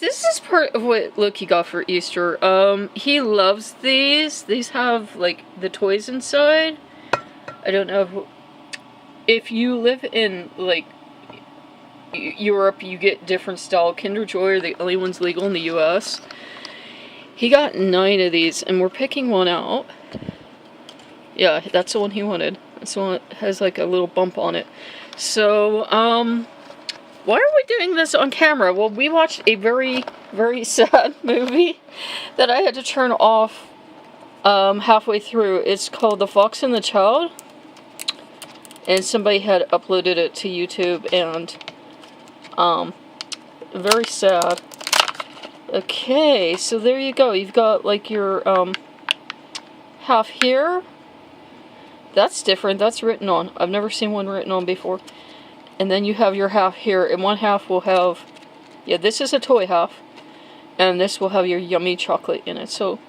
This is part of what Loki got for Easter. He loves these. These have, like, the toys inside. I don't know if you live in, like, Europe, you get different style. Kinder Joy are the only ones legal in the US. He got 9 of these, and we're picking one out. Yeah, that's the one he wanted. That's the one that has, like, a little bump on it. So, why are we doing this on camera? Well, we watched a very, very sad movie that I had to turn off halfway through. It's called The Fox and the Child. And somebody had uploaded it to YouTube, and very sad. Okay, so there you go. You've got like your half here. That's different. That's written on. I've never seen one written on before. And then you have your half here, and one half will have, yeah, this is a toy half, and this will have your yummy chocolate in it. So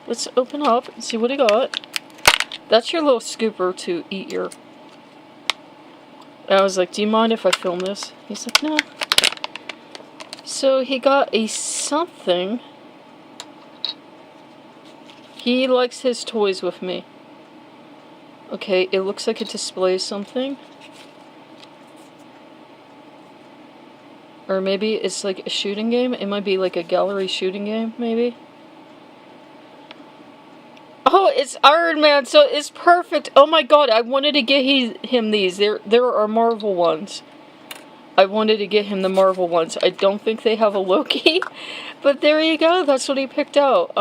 let's open up and see what he got. That's your little scooper to eat your. I was like, do you mind if I film this? He's like, no. So he got a something. He likes his toys with me. Okay, it looks like it displays something. Or maybe it's like a shooting game. It might be like a gallery shooting game, maybe. Oh, it's Iron Man, so it's perfect. Oh my god, I wanted to get him these. There are Marvel ones. I wanted to get him the Marvel ones. I don't think they have a Loki, but there you go. That's what he picked out.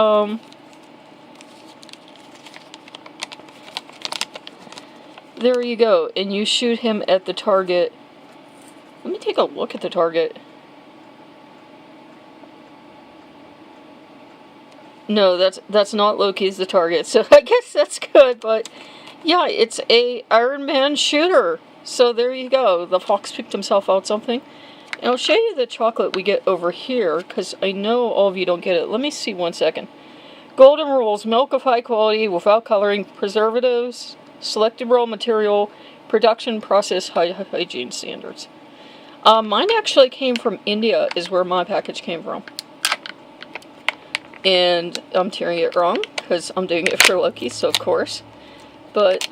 There you go. And you shoot him at the target. Let me take a look at the target. No, that's not Loki's the target, so I guess that's good, but yeah, it's a Iron Man shooter. So there you go. The fox picked himself out something. And I'll show you the chocolate we get over here, because I know all of you don't get it. Let me see 1 second. Golden rules: milk of high quality, without coloring, preservatives, selected raw material, production process, high hygiene standards. Mine actually came from India, is where my package came from. And I'm tearing it wrong, because I'm doing it for Loki, so of course. But,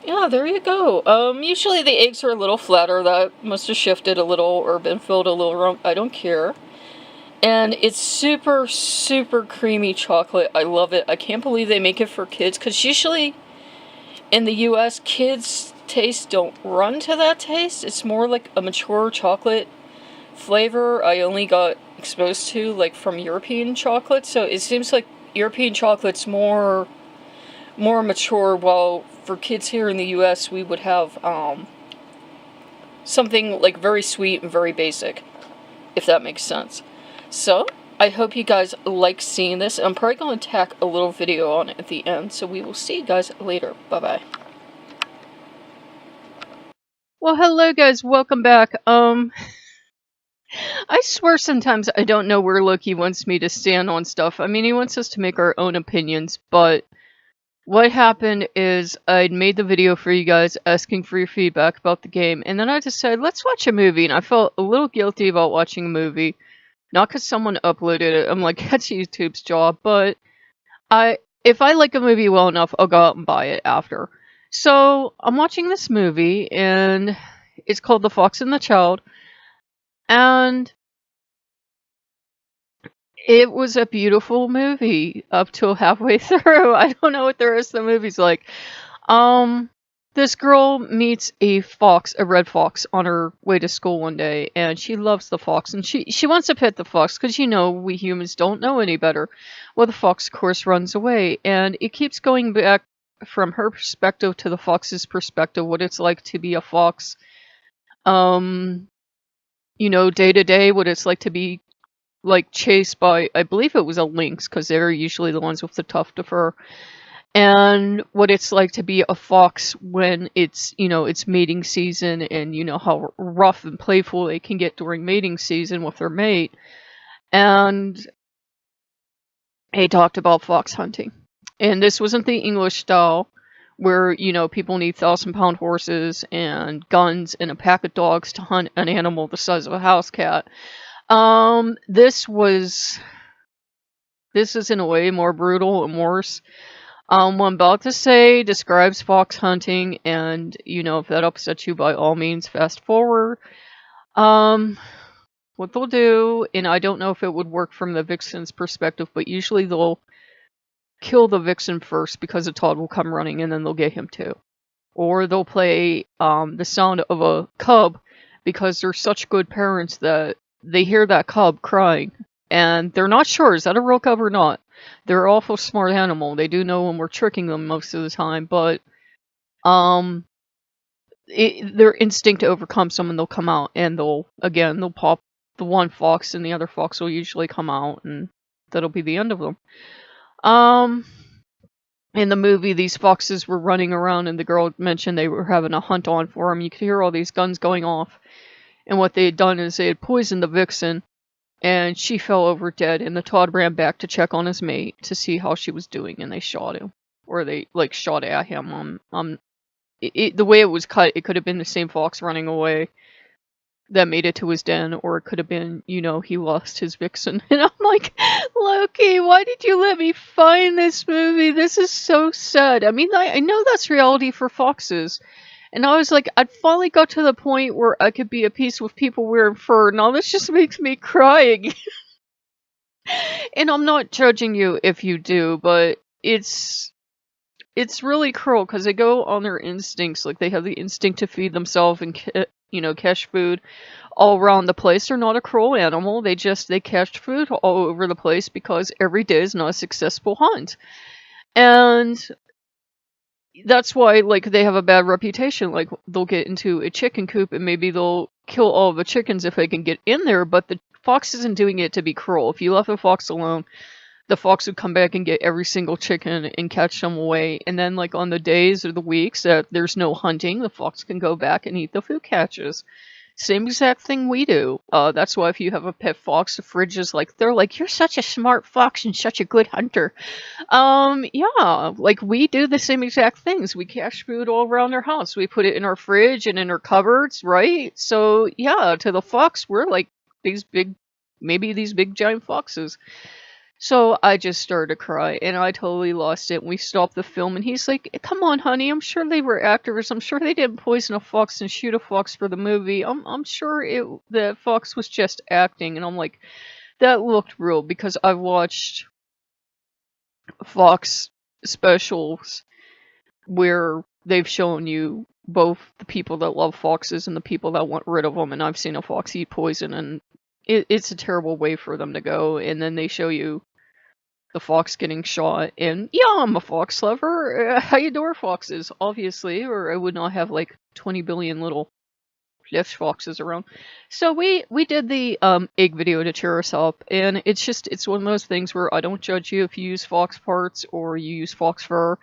yeah, there you go. Usually the eggs are a little flatter. That must have shifted a little or been filled a little wrong. I don't care. And it's super, super creamy chocolate. I love it. I can't believe they make it for kids, because usually in the US, kids' tastes don't run to that taste. It's more like a mature chocolate flavor I only got exposed to, like, from European chocolate. So it seems like European chocolate's more mature, while for kids here in the US we would have something like very sweet and very basic, if that makes sense. So I hope you guys like seeing this. I'm probably going to tack a little video on it at the end, so we will see you guys later. Bye bye. Well, hello guys, welcome back. I swear sometimes I don't know where Loki wants me to stand on stuff. I mean, he wants us to make our own opinions, but what happened is I'd made the video for you guys asking for your feedback about the game, and then I decided, let's watch a movie, and I felt a little guilty about watching a movie. Not because someone uploaded it. I'm like, that's YouTube's job, but if I like a movie well enough, I'll go out and buy it after. So I'm watching this movie, and it's called The Fox and the Child. And it was a beautiful movie up till halfway through. I don't know what the rest of the movie's like. This girl meets a fox, a red fox, on her way to school one day, and she loves the fox, and she wants to pet the fox, because, you know, we humans don't know any better. Well, the fox, of course, runs away, and it keeps going back from her perspective to the fox's perspective, what it's like to be a fox. You know, day to day, what it's like to be, like, chased by, I believe it was a lynx, because they're usually the ones with the tuft of fur, and what it's like to be a fox when it's, you know, it's mating season, and you know how rough and playful they can get during mating season with their mate. And they talked about fox hunting, and this wasn't the English style, where, you know, people need 1,000-pound horses and guns and a pack of dogs to hunt an animal the size of a house cat. This is in a way more brutal and worse. What I'm about to say describes fox hunting, and if that upsets you, by all means, fast forward. Um, what they'll do, and I don't know if it would work from the vixen's perspective, but usually they'll kill the vixen first because the Todd will come running, and then they'll get him too. Or they'll play the sound of a cub because they're such good parents that they hear that cub crying, and they're not sure, is that a real cub or not? They're an awful smart animal. They do know when we're tricking them most of the time, but um, their instinct overcomes them, and they'll come out, and they'll pop the one fox, and the other fox will usually come out, and that'll be the end of them. In the movie, these foxes were running around, and the girl mentioned they were having a hunt on for them. You could hear all these guns going off, and what they had done is they had poisoned the vixen, and she fell over dead, and the Todd ran back to check on his mate to see how she was doing, and they shot him. Or they, shot at him. The way it was cut, it could have been the same fox running away that made it to his den, or it could have been, he lost his vixen. And I'm like, Loki, why did you let me find this movie? This is so sad. I mean, I know that's reality for foxes. And I was like, I'd finally got to the point where I could be at peace with people wearing fur. Now this just makes me cry again. And I'm not judging you if you do, but it's really cruel because they go on their instincts. Like, they have the instinct to feed themselves and catch food all around the place. They're not a cruel animal. They catch food all over the place because every day is not a successful hunt. And that's why, they have a bad reputation. Like, they'll get into a chicken coop and maybe they'll kill all the chickens if they can get in there, but the fox isn't doing it to be cruel. If you left a fox alone, the fox would come back and get every single chicken and catch them away. And then, on the days or the weeks that there's no hunting, the fox can go back and eat the food catches. Same exact thing we do. That's why if you have a pet fox, the fridge is they're like, you're such a smart fox and such a good hunter. Yeah, we do the same exact things. We cache food all around our house. We put it in our fridge and in our cupboards, right? So, yeah, to the fox, we're like these big giant foxes. So I just started to cry, and I totally lost it. We stopped the film, and he's like, come on, honey, I'm sure they were actors. I'm sure they didn't poison a fox and shoot a fox for the movie. I'm sure the fox was just acting. And I'm like, that looked real, because I've watched fox specials where they've shown you both the people that love foxes and the people that want rid of them, and I've seen a fox eat poison, and it's a terrible way for them to go. And then they show you the fox getting shot, and yeah, I'm a fox lover. I adore foxes, obviously, or I would not have 20 billion little flesh foxes around. So we did the egg video to cheer us up, and it's one of those things where I don't judge you if you use fox parts or you use fox fur.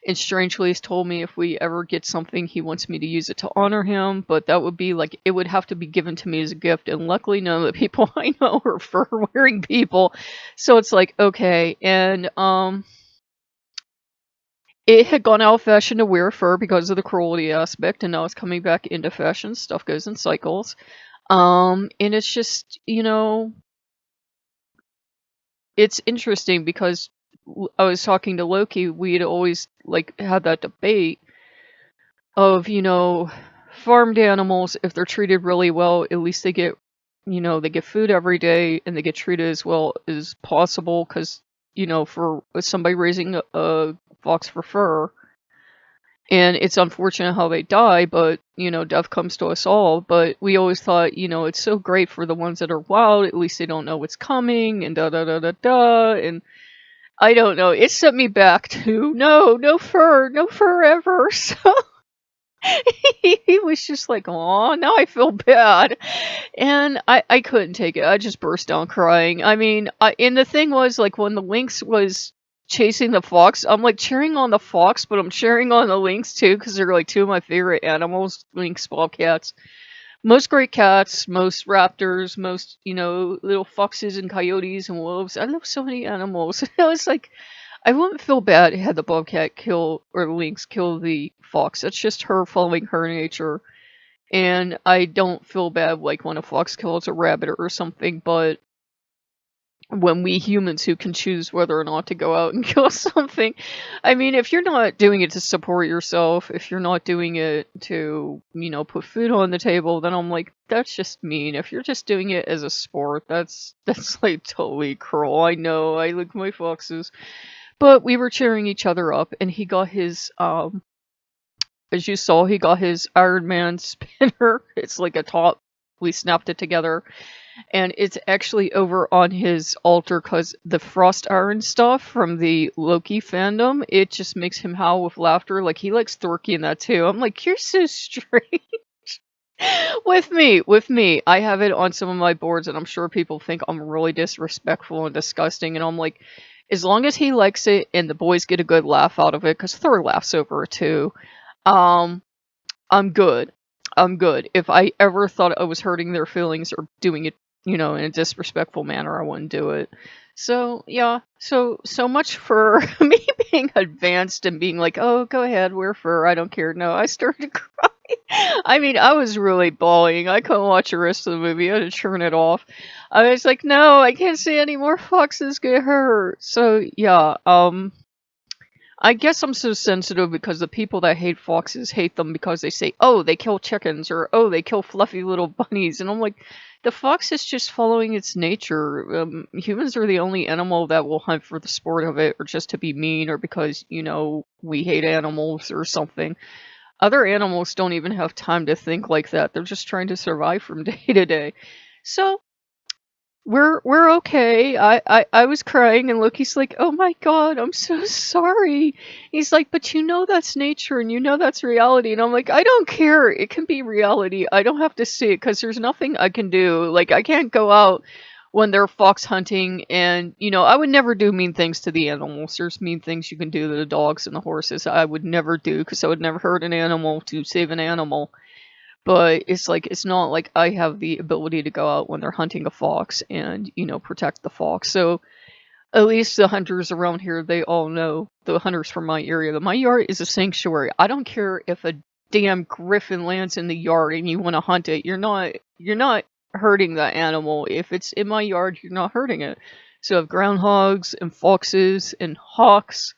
And strangely, he's told me if we ever get something, he wants me to use it to honor him, but that would be it would have to be given to me as a gift, and luckily none of the people I know are fur-wearing people, so it's okay. And it had gone out of fashion to wear fur because of the cruelty aspect, and now it's coming back into fashion. Stuff goes in cycles. And it's just, it's interesting because I was talking to Loki, we'd always had that debate of, farmed animals, if they're treated really well, at least they get, they get food every day and they get treated as well as possible. Because, for somebody raising a fox for fur, and it's unfortunate how they die, but, death comes to us all. But we always thought, it's so great for the ones that are wild, at least they don't know what's coming, and da-da-da-da-da, and I don't know. It sent me back to no fur ever. So he was just like, "Aw, now I feel bad," and I couldn't take it. I just burst down crying. I mean, and the thing was, when the lynx was chasing the fox, I'm cheering on the fox, but I'm cheering on the lynx too, because they're two of my favorite animals: lynx, bobcats. Most great cats, most raptors, most, little foxes and coyotes and wolves. I love so many animals. I was I wouldn't feel bad had the bobcat or the lynx kill the fox. That's just her following her nature. And I don't feel bad like when a fox kills a rabbit or something, but when we humans who can choose whether or not to go out and kill something, I mean, if you're not doing it to support yourself, if you're not doing it to, put food on the table, then I'm like, that's just mean. If you're just doing it as a sport, that's like totally cruel. I know, I like my foxes. But we were cheering each other up, and he got his, as you saw, he got his Iron Man spinner. It's like a top. We snapped it together. And it's actually over on his altar because the FrostIron stuff from the Loki fandom, it just makes him howl with laughter. Like, he likes Thorky in that too. I'm like, you're so strange. With me. I have it on some of my boards, and I'm sure people think I'm really disrespectful and disgusting. And I'm like, as long as he likes it and the boys get a good laugh out of it, because Thor laughs over it too, I'm good. I'm good. If I ever thought I was hurting their feelings or doing it, in a disrespectful manner, I wouldn't do it. So, yeah. So much for me being advanced and being like, oh, go ahead, wear fur, I don't care. No, I started to cry. I mean, I was really bawling. I couldn't watch the rest of the movie. I had to turn it off. I was like, no, I can't see any more foxes get hurt. So, yeah, I guess I'm so sensitive because the people that hate foxes hate them because they say, oh, they kill chickens, or oh, they kill fluffy little bunnies. And I'm like, the fox is just following its nature. Humans are the only animal that will hunt for the sport of it, or just to be mean, or because, we hate animals or something. Other animals don't even have time to think like that. They're just trying to survive from day to day. So, we're okay. I was crying, and Loki's like, oh my god, I'm so sorry. He's like, but that's nature, and that's reality. And I'm like, I don't care. It can be reality. I don't have to see it, because there's nothing I can do. Like, I can't go out when they're fox hunting, and, I would never do mean things to the animals. There's mean things you can do to the dogs and the horses I would never do, because I would never hurt an animal to save an animal. But it's not like I have the ability to go out when they're hunting a fox and, protect the fox. So at least the hunters around here, they all know, the hunters from my area, that my yard is a sanctuary. I don't care if a damn griffin lands in the yard and you want to hunt it. You're not hurting that animal. If it's in my yard, you're not hurting it. So I have groundhogs and foxes and hawks.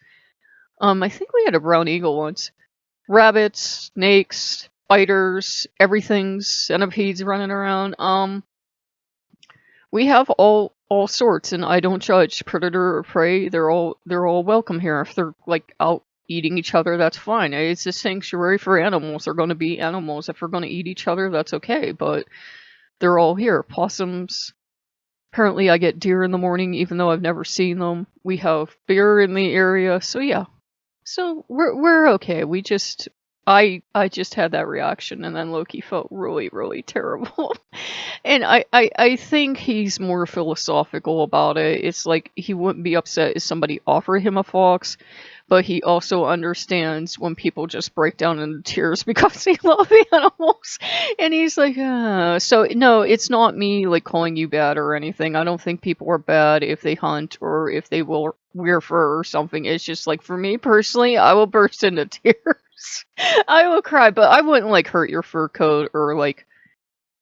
I think we had a brown eagle once. Rabbits, snakes, spiders, everything's centipedes running around. We have all sorts, and I don't judge predator or prey. They're all welcome here. If they're like out eating each other, that's fine. It's a sanctuary for animals. They're going to be animals. If we're going to eat each other, that's okay. But they're all here. Possums. Apparently, I get deer in the morning, even though I've never seen them. We have bear in the area. So yeah. So we're okay. I just had that reaction, and then Loki felt really, really terrible. And I think he's more philosophical about it. It's like he wouldn't be upset if somebody offered him a fox, but he also understands when people just break down into tears because they love the animals. And he's like, So, no, it's not me, like, calling you bad or anything. I don't think people are bad if they hunt or if they will wear fur or something. It's just, like, for me personally, I will burst into tears. I will cry, but I wouldn't, like, hurt your fur coat or, like,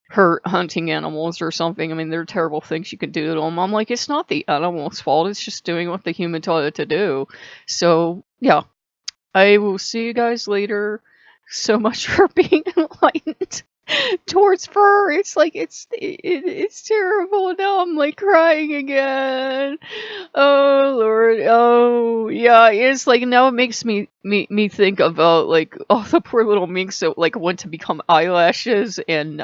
hurt hunting animals or something. I mean, there are terrible things you can do to them. I'm like, it's not the animal's fault. It's just doing what the human told it to do. So, yeah. I will see you guys later. So much for being enlightened towards fur. It's like, it's terrible. Now I'm like crying again. Oh Lord. Oh yeah. It's like, now it makes me think about like all the poor little minks that like went to become eyelashes and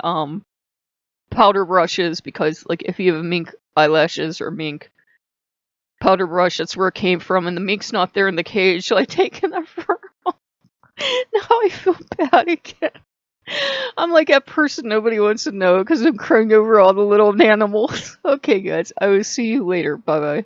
powder brushes, because like if you have mink eyelashes or mink powder brush, that's where it came from, and the mink's not there in the cage, so I taken that fur off. Now I feel bad again. I'm like that person nobody wants to know because I'm crying over all the little animals. Okay guys, I will see you later. Bye bye.